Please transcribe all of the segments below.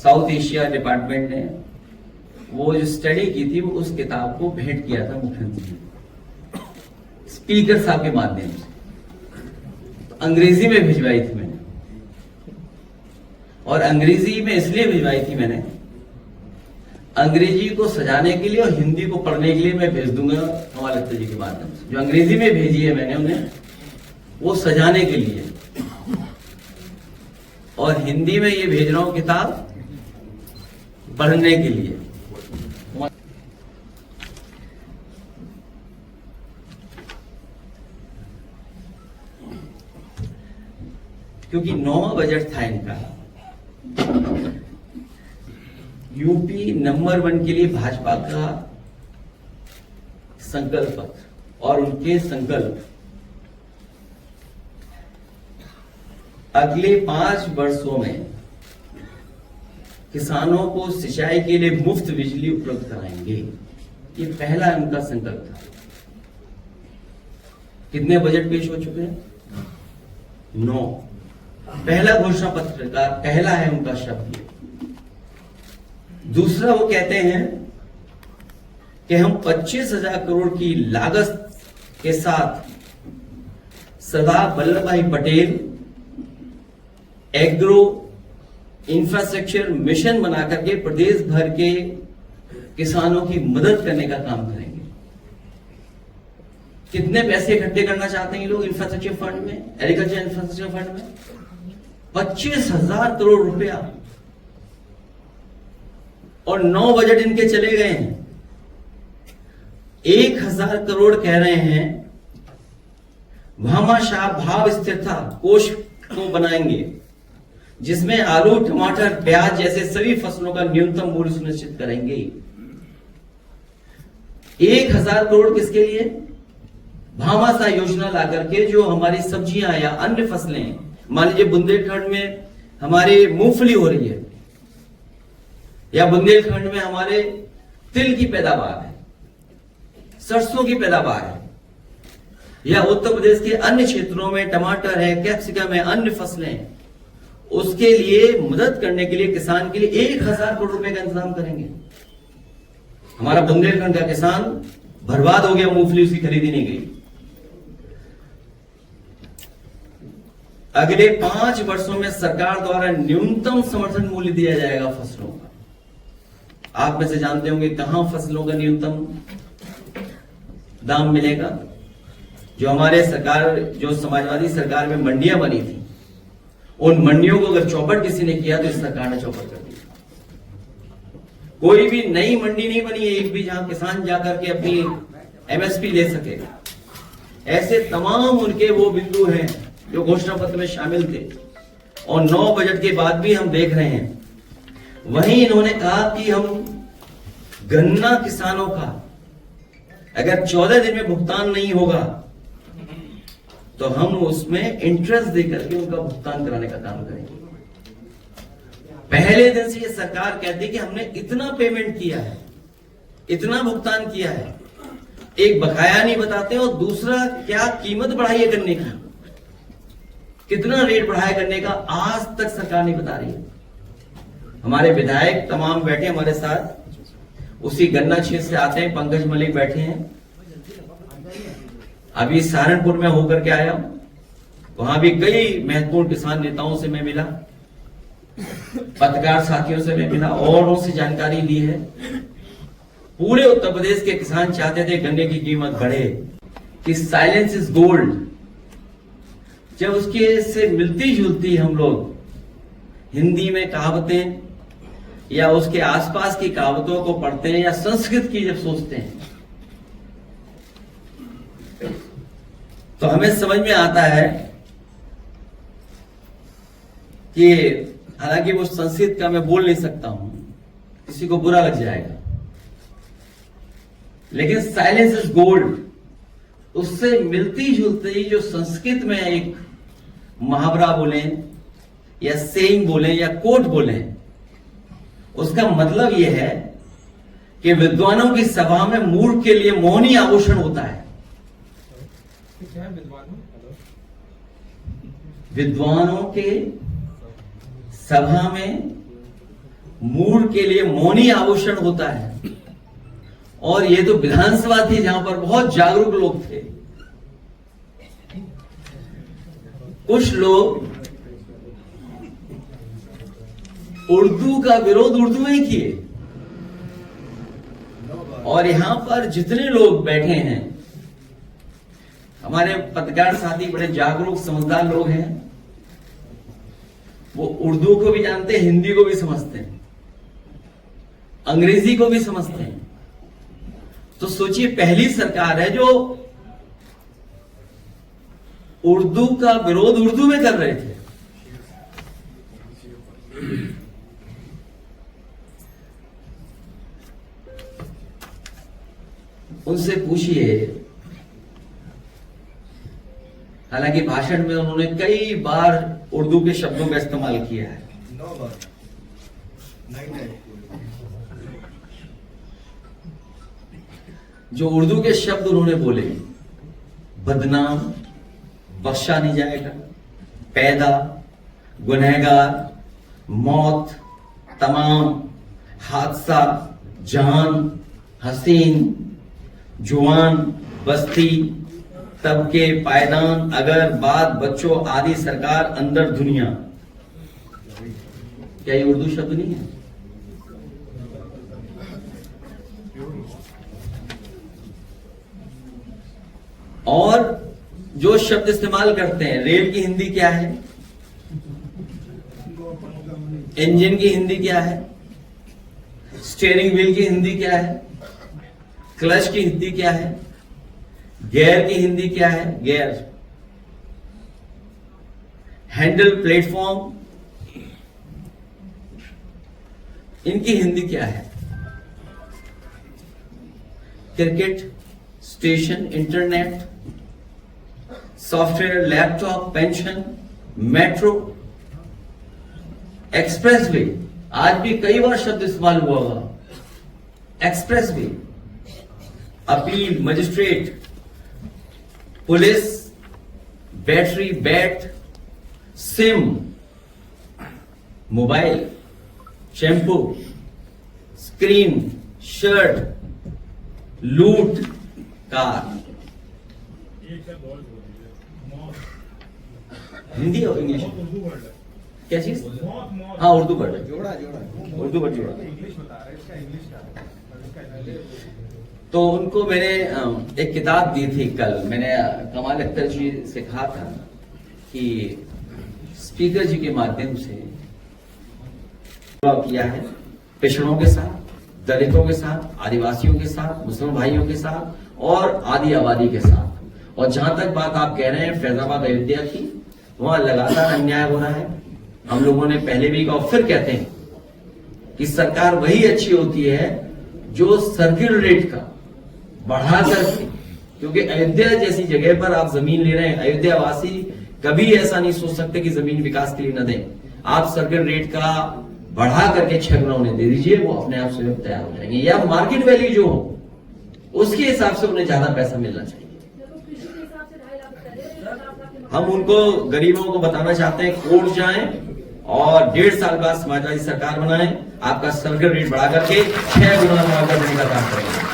South Asia department ने वो जो स्टडी की थी वो उस किताब को भेंट किया था मुख्यमंत्री ने स्पीकर साहब के माध्यम से। तो अंग्रेजी में भिजवाई थी मैंने, और अंग्रेजी में इसलिए भिजवाई थी मैंने, अंग्रेजी को सजाने के लिए और हिंदी को पढ़ने के लिए मैं भेज दूंगा हमारे जी के माध्यम से। जो अंग्रेजी में भेजी है मैंने उन्हें, वो सजाने के लिए, और हिंदी में ये भेज रहा हूं किताब पढ़ने के लिए। क्योंकि 9वां बजट था इनका, यूपी नंबर 1 के लिए भाजपा का संकल्प पत्र और उनके संकल्प अगले 5 वर्षों में किसानों को सिंचाई के लिए मुफ्त बिजली उपलब्ध कराएंगे। ये पहला उनका संकल्प था। कितने बजट पेश हो चुके हैं? 9। पहला घोषणा पत्र का पहला है उनका शब्द। दूसरा वो कहते हैं कि हम 25,000 करोड़ की लागत के साथ सरदार वल्लभ भाई पटेल एग्रो इंफ्रास्ट्रक्चर मिशन बनाकर के प्रदेश भर के किसानों की मदद करने का काम करेंगे। कितने पैसे इकट्ठे करना चाहते हैं ये लोग इंफ्रास्ट्रक्चर फंड में, एग्रीकल्चर इंफ्रास्ट्रक्चर फंड में? 25,000 करोड़ रुपया, और 9 बजट इनके चले गए हैं। 1,000 करोड़ कह रहे हैं भामाशाह भाव स्थिरता कोष को बनाएंगे, जिसमें आलू, टमाटर, प्याज जैसे सभी फसलों का न्यूनतम मूल्य सुनिश्चित करेंगे। 1,000 करोड़ किसके लिए? भामाशाह योजना ला करके जो हमारी सब्जियां या अन्य फसलें, मान लीजिए बुंदेलखंड में हमारी मूंगफली हो रही है, या बुंदेलखंड में हमारे तिल की पैदावार है, सरसों की पैदावार है, या उत्तर प्रदेश के अन्य क्षेत्रों में टमाटर है, कैप्सिकम है, अन्य फसलें, उसके लिए मदद करने के लिए किसान के लिए 1,000 करोड़ रुपए का इंतजाम करेंगे। हमारा बुंदेलखंड का किसान बर्बाद हो गया, मूंगफली उसकी खरीदी नहीं गई। अगले 5 वर्षों में सरकार द्वारा न्यूनतम समर्थन मूल्य दिया जाएगा फसलों का। आप में से जानते होंगे कहां फसलों का न्यूनतम दाम मिलेगा? जो हमारे सरकार, जो समाजवादी सरकार में मंडियां बनी थी, उन मंडियों को अगर चौपट किसी ने किया तो इस सरकार ने चौपट कर दिया। कोई भी नई मंडी नहीं बनी है एक भी, जहां किसान जाकर के अपनी एमएसपी ले सके। ऐसे तमाम उनके वो बिंदु हैं जो घोषणा पत्र में शामिल थे, और 9 बजट के बाद भी हम देख रहे हैं। वहीं इन्होंने कहा कि हम गन्ना किसानों का अगर 14 दिन में भुगतान नहीं होगा तो हम उसमें इंटरेस्ट देकर के उनका भुगतान कराने का काम करेंगे। पहले दिन से ये सरकार कहती है कि हमने इतना पेमेंट किया है, इतना भुगतान किया है, एक बकाया नहीं बताते, और दूसरा क्या कीमत बढ़ाई है गन्ने की, कितना रेट बढ़ाया गन्ने का, आज तक सरकार नहीं बता रही है। हमारे विधायक तमाम बैठे हमारे साथ, उसी गन्ना क्षेत्र से आते हैं, पंकज मलिक बैठे हैं, अभी सहारनपुर में होकर के आया, वहां भी कई महत्वपूर्ण किसान नेताओं से मैं मिला, पत्रकार साथियों से मैं मिला, और उनसे जानकारी ली है। पूरे उत्तर प्रदेश के किसान चाहते थे गन्ने की कीमत बढ़े, कि साइलेंस इज गोल्ड। जब उसके से मिलती जुलती हम लोग हिंदी में कहावतें या उसके आसपास की कहावतों को पढ़ते हैं, या संस्कृत की जब सोचते हैं, तो हमें समझ में आता है कि हालांकि वो संस्कृत का मैं बोल नहीं सकता हूं, किसी को बुरा लग जाएगा, लेकिन साइलेंस इज गोल्ड, उससे मिलती जुलती जो संस्कृत में एक मुहावरा बोले या सेइंग बोले या कोट बोले, उसका मतलब यह है कि विद्वानों की सभा में मूर्ख के लिए मौनी आभूषण होता है। क्या है विद्वानों के सभा में मूड के लिए मौनी आभूषण होता है। और ये तो विधानसभा थी जहां पर बहुत जागरूक लोग थे। कुछ लोग उर्दू का विरोध उर्दू में ही किए, और यहां पर जितने लोग बैठे हैं, हमारे पत्रकार साथी बड़े जागरूक समझदार लोग हैं, वो उर्दू को भी जानते हैं, हिंदी को भी समझते हैं, अंग्रेजी को भी समझते हैं। तो सोचिए, पहली सरकार है जो उर्दू का विरोध उर्दू में कर रहे थे। उनसे पूछिए, हालांकि भाषण में उन्होंने कई बार उर्दू के शब्दों का इस्तेमाल किया है। जो उर्दू के शब्द उन्होंने बोले, बदनाम, बख्शा नहीं जाएगा, पैदा, गुनहगार, मौत, तमाम, हादसा, जान, हसीन, जुआन, बस्ती, तबके, पायदान, अगर, बात, बच्चों, आदि, सरकार, अंदर, दुनिया। क्या ये उर्दू शब्द नहीं है? और जो शब्द इस्तेमाल करते हैं, रेल की हिंदी क्या है, इंजन की हिंदी क्या है, स्टीयरिंग व्हील की हिंदी क्या है, क्लच की हिंदी क्या है, गियर की हिंदी क्या है, गियर, हैंडल, प्लेटफॉर्म, इनकी हिंदी क्या है, cricket, station, internet, software, laptop, pension, metro, express way. आज भी कई बार शब्द इस्तेमाल हुआ होगा। Express way, appeal, magistrate, police, battery, bat, SIM, mobile, shampoo, screen, shirt, लूट, कार। हिंदी और इंग्लिश क्या चीज? हाँ, उर्दू वर्ड है, उर्दू वर्ड जोड़ा। तो उनको मैंने एक किताब दी थी कल। मैंने कमाल अख्तर जी से कहा था कि स्पीकर जी के माध्यम से किया है पिछड़ों के साथ, दलितों के साथ, आदिवासियों के साथ, मुस्लिम भाइयों के साथ और आदि आबादी के साथ। और जहां तक बात आप कह रहे हैं फैजाबाद अयोध्या की, वहां लगातार अन्याय हो रहा है। हम लोगों ने पहले भी कहा, फिर कहते हैं कि सरकार वही अच्छी होती है जो सर्किल रेट का बढ़ा करके, क्योंकि अयोध्या जैसी जगह पर आप जमीन ले रहे हैं, अयोध्या वासी कभी ऐसा नहीं सोच सकते कि जमीन विकास के लिए न दें। आप सर्किल रेट का बढ़ा करके 6 गुना उन्हें दे दीजिए, वो अपने आप से तैयार हो जाएंगे, या मार्केट वैल्यू जो हो उसके हिसाब से उन्हें ज्यादा पैसा मिलना चाहिए। हम उनको गरीबों को बताना चाहते हैं, कोर्ट जाएं और 1.5 साल बाद समाजवादी सरकार बनाएं, आपका सर्किल रेट बढ़ा करके 6 गुना मुआवजा देने का काम करेंगे।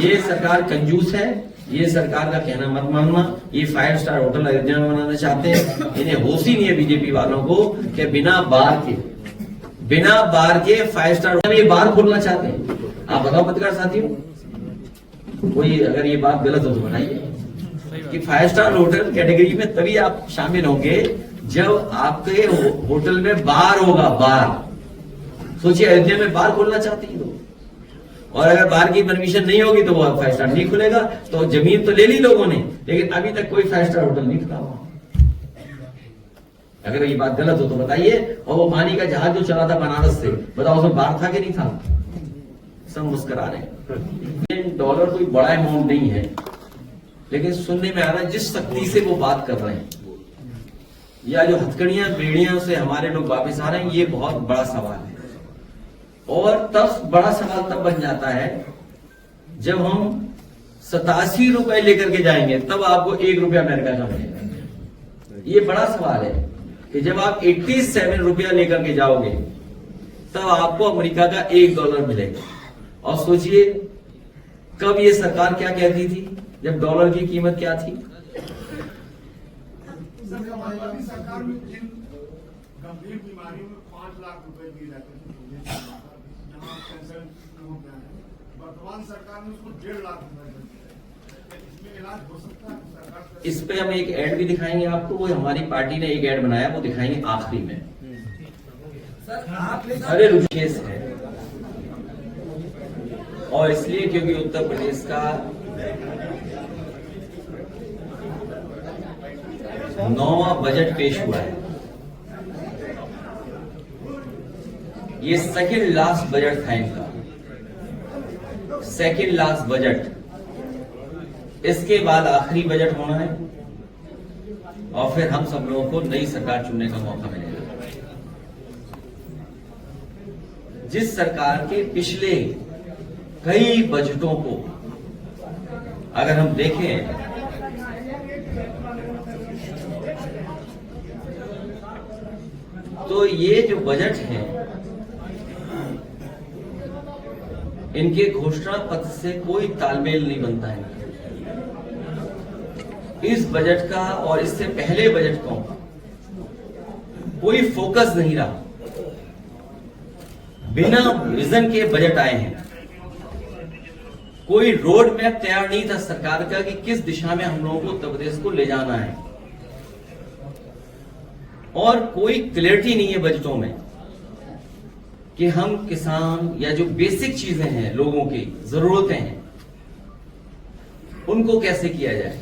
ये सरकार कंजूस है, ये सरकार का कहना मत मानना। ये 5 स्टार होटल अयोध्या में बनाना चाहते हैं। इन्हें होश ही नहीं है बीजेपी वालों को कि बिना बार के 5 स्टार होटल ये बार खोलना चाहते हैं। आप बताओ पत्रकार साथियों, कोई अगर ये बात गलत हो तो बताइए कि 5 स्टार होटल कैटेगरी में तभी आप शामिल होंगे जब आपके होटल में बार होगा। बार सोचिए, अयोध्या में बार खोलना चाहती है लोग, और अगर बार की परमिशन नहीं होगी तो वो 5 स्टार नहीं खुलेगा। तो जमीन तो ले ली लोगों ने, लेकिन अभी तक कोई 5 स्टार होटल नहीं खुला हुआ। अगर ये बात गलत हो तो बताइए। और वो पानी का जहाज जो चला था बनारस से, बताओ उसमें बार था कि नहीं था? सब मुस्कुरा रहे हैं। डॉलर कोई बड़ा अमाउंट नहीं है, लेकिन सुनने में आ रहा है जिस शक्ति से वो बात कर रहे हैं, या जो हथकड़ियां बेड़ियां से हमारे लोग वापस आ रहे हैं, ये बहुत बड़ा सवाल है। और तब बड़ा सवाल तब बन जाता है जब हम 87 रुपए लेकर के जाएंगे, तब आपको 1 रुपया अमेरिका का मिलेगा। ये बड़ा सवाल है कि जब आप 87 रुपया लेकर के जाओगे तब आपको अमेरिका का $1 मिलेगा। और सोचिए कब ये सरकार क्या कहती थी जब डॉलर की कीमत क्या थी। समाजवादी सरकार में जिन गंभीर बीमारियों में 5 लाख रुपए दिए जाते थे, जहाँ कैंसर हो गया है, वर्तमान सरकार ने उसको 1.5 लाख रुपए दिए। इसमें इलाज हो सकता है सरकार? इस पे हम एक ऐड भी दिखाएंगे आपको, वो हमारी पार्टी ने एक ऐड बनाया, वो दिखाएंगे आखिरी में। अरे रुकेश है, और इसलिए क्योंकि उत्तर प्रदेश का 9वां बजट पेश हुआ है। ये सेकंड लास्ट बजट था इनका, सेकंड लास्ट बजट। इसके बाद आखिरी बजट होना है और फिर हम सब लोगों को नई सरकार चुनने का मौका मिलेगा। जिस सरकार के पिछले कई बजटों को अगर हम देखें तो ये जो बजट है इनके घोषणा पत्र से कोई तालमेल नहीं बनता है। इस बजट का और इससे पहले बजट का कोई फोकस नहीं रहा, बिना विजन के बजट आए हैं। कोई रोड मैप तैयार नहीं था सरकार का कि किस दिशा में हम लोगों को उत्तर प्रदेश को ले जाना है, और कोई क्लैरिटी नहीं है बजटों में कि हम किसान या जो बेसिक चीजें हैं लोगों की जरूरतें हैं उनको कैसे किया जाए।